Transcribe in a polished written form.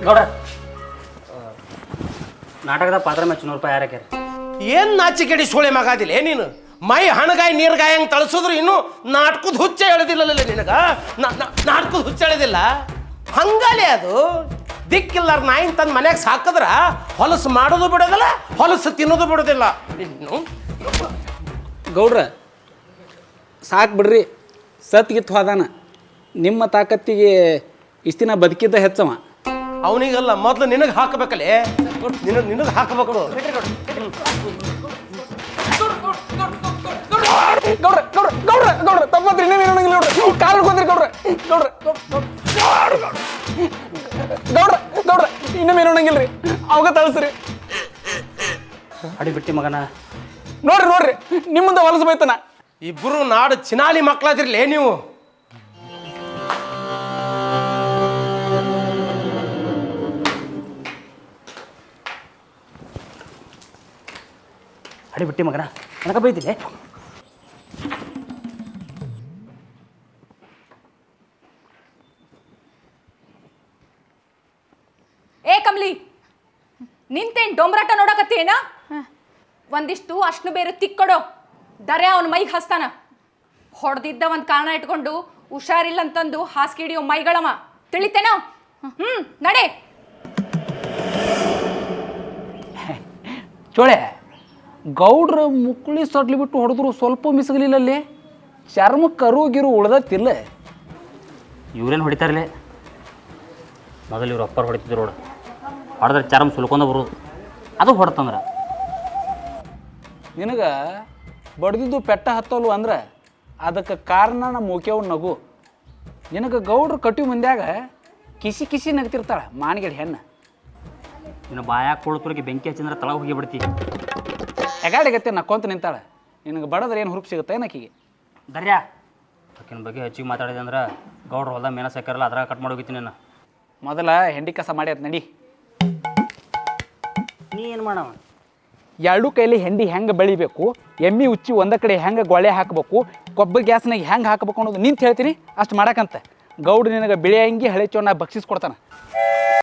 ಗೌಡ್ರ ನಾಟಕದ ಪಾತ್ರ ಮ್ಯಾಚ್ 100 ರೂಪಾಯಿ ಯಾರಕ್ಕೆ ಏನು ನಾಚಿಕೆಡಿ ಸೋಳೆ ಮಗಾದಿಲ್ಲ ನೀನು ಮೈ ಹಣಗಾಯಿ ನೀರ್ಗಾಯಿ ಹಂಗೆ ತಳಿಸಿದ್ರು ಇನ್ನೂ ನಾಟಕದ ಹುಚ್ಚ ಹೇಳೋದಿಲ್ಲಲ್ಲ ನಿನಗ ನಾಟಕದ ಹುಚ್ಚ ಹೇಳೋದಿಲ್ಲ ಹಂಗಲೇ ಅದು ದಿಕ್ಕಿಲ್ಲಾರ ನಾಯಿನ ತನ್ನ ಮನ್ಯಾಗ ಸಾಕಿದ್ರ ಹೊಲಸು ಮಾಡೋದು ಬಿಡೋದಿಲ್ಲ ಹೊಲಸು ತಿನ್ನೋದು ಬಿಡೋದಿಲ್ಲ ಇನ್ನು ಗೌಡ್ರ ಸಾಕು ಬಿಡ್ರಿ ಸತ್ಗಿತ್ತು ಹೋದಾನ ನಿಮ್ಮ ತಾಕತ್ತಿಗೆ ಇಷ್ಟು ದಿನ ಬದುಕಿದ್ದ ಹೆಚ್ಚವ ಅವನಿಗಲ್ಲ ಮೊದಲು ನಿನಗೆ ಹಾಕಬೇಕಲ್ಲೇ ನಿನಗೆ ಹಾಕಬೇಕು ಗೌಡ್ರ ಗೌಡ್ರ ಗೌಡ್ರ ಗೌಡ್ರ ತಪ್ಪತ್ರಿ ಇನ್ನೇನು ನೋಡ್ರಿ ಕಾಲು ಕೊಂದ್ರಿ ಗೌಡ್ರ ಗೌಡ್ರ ಗೌಡ್ರ ಗೌಡ್ರ ಇನ್ನೇನು ಅನ್ನಂಗಿಲ್ರಿ ಅವಾಗ ತಳಸ್ರಿ ಅಡಿ ಬಿಟ್ಟಿ ಮಗನ ನೋಡ್ರಿ ನೋಡ್ರಿ ನಿಮ್ಮಂದ ಹೊಲಸ ಬೈತನ ಇಬ್ಬರು ನಾಡು ಚಿನಾಲಿ ಮಕ್ಕಳಾದಿರ್ಲೇ ನೀವು ಅಡಿ ಬಿಟ್ಟಿ ಮಗನ ನನಗೆ ಬೈತಿಲ್ಲ ಏ ಕಮ್ಲಿ ನಿಂತೇನ್ ಡೊಂಬರಾಟ ನೋಡಕತ್ತೇನ ಒಂದಿಷ್ಟು ಅಷ್ಣು ಬೇರೆ ತಿಕ್ಕೊಡೋ ದರ್ಯಾ ಅವನ ಮೈಗೆ ಹಸ್ತಾನ ಹೊಡೆದಿದ್ದ ಒಂದು ಕಾರಣ ಇಟ್ಕೊಂಡು ಹುಷಾರಿಲ್ಲ ಅಂತಂದು ಹಾಸಿಗೆ ಹಿಡಿಯೋ ಮೈಗಳವ ತಿಳಿತೇನೋ ನಡೆ ಚೋಳೆ ಗೌಡ್ರ ಮುಕ್ಕುಳಿ ಸಡ್ಲಿ ಬಿಟ್ಟು ಹೊಡೆದ್ರು ಸ್ವಲ್ಪ ಮಿಸಗಲಿಲ್ಲಲ್ಲಿ ಚರ್ಮ ಕರುಗಿರು ಉಳ್ದತ್ತಿಲ್ಲ ಇವ್ರೇನು ಹೊಡಿತಾರಲ್ಲೇ ಮೊದಲು ಇವ್ರು ಅಪ್ಪರು ಹೊಡಿತಿದ್ರು ನೋಡು ಹೊಡೆದ್ರೆ ಚರ್ಮ ಸುಲ್ಕೊಂಡ ಬರೋದು ಅದು ಹೊಡ್ತಂದ್ರೆ ನಿನಗೆ ಬಡ್ದಿದ್ದು ಪೆಟ್ಟ ಹತ್ತಲು ಅಂದ್ರೆ ಅದಕ್ಕೆ ಕಾರಣ ನಮ್ಮ ಮೂಕ್ಯವ್ ನಗು ನಿನಗೆ ಗೌಡ್ರು ಕಟ್ಟಿ ಮಂದ್ಯಾಗ ಕಿಸಿ ಕಿಸಿ ನಗ್ತಿರ್ತಾಳೆ ಮಾನಿಗೆಡಿ ಹೆಣ್ಣು ನಿನ್ನ ಬಾಯಾಗ ಕೊಳ್ತುರಿಗೆ ಬೆಂಕಿ ಹಚ್ಚಿದ್ರೆ ತಳ ಹೋಗಿ ಬಿಡ್ತಿ ಎಗಾಡಿಗತ್ತೆ ನಕ್ಕೊಂತ ನಿಂತಾಳೆ ನಿನಗೆ ಬಡದ್ರೆ ಏನು ಹುರುಪ್ ಸಿಗುತ್ತೆ ಏನಕ್ಕಿಗೆ ದರ್ಯಾ ಆಕಿನ ಬಗ್ಗೆ ಹೆಚ್ಚಿಗೆ ಮಾತಾಡಿದೆ ಅಂದ್ರೆ ಗೌಡ್ರು ಹೊಲ್ದಾಗ ಮೇನ ಸಾಕಾರಲ್ಲ ಅದ್ರಾಗ ಕಟ್ ಮಾಡೋಗಿತ್ತೀನಿ ನಾನು ಮೊದಲ ಹೆಂಡಿ ಕಸ ಮಾಡಿ ಅದು ನಡಿ ನೀ ಏನು ಮಾಡವ ಎರಡೂ ಕೈಲಿ ಹೆಂಡಿ ಹೆಂಗೆ ಬೆಳಿಬೇಕು ಎಮ್ಮಿ ಉಚ್ಚಿ ಒಂದ ಕಡೆ ಹೆಂಗೆ ಗೊಳೆ ಹಾಕಬೇಕು ಕೊಬ್ಬರಿ ಗ್ಯಾಸ್ನಾಗ ಹೆಂಗೆ ಹಾಕಬೇಕು ಅನ್ನೋದು ನಿಂತು ಹೇಳ್ತೀನಿ ಅಷ್ಟು ಮಾಡಕ್ಕಂತ ಗೌಡ್ರು ನಿನಗೆ ಬಿಳಿ ಅಂಗಿ ಹಳೆ ಚೋಣ ಬಕ್ಷಿಸ್ಕೊಡ್ತಾನೆ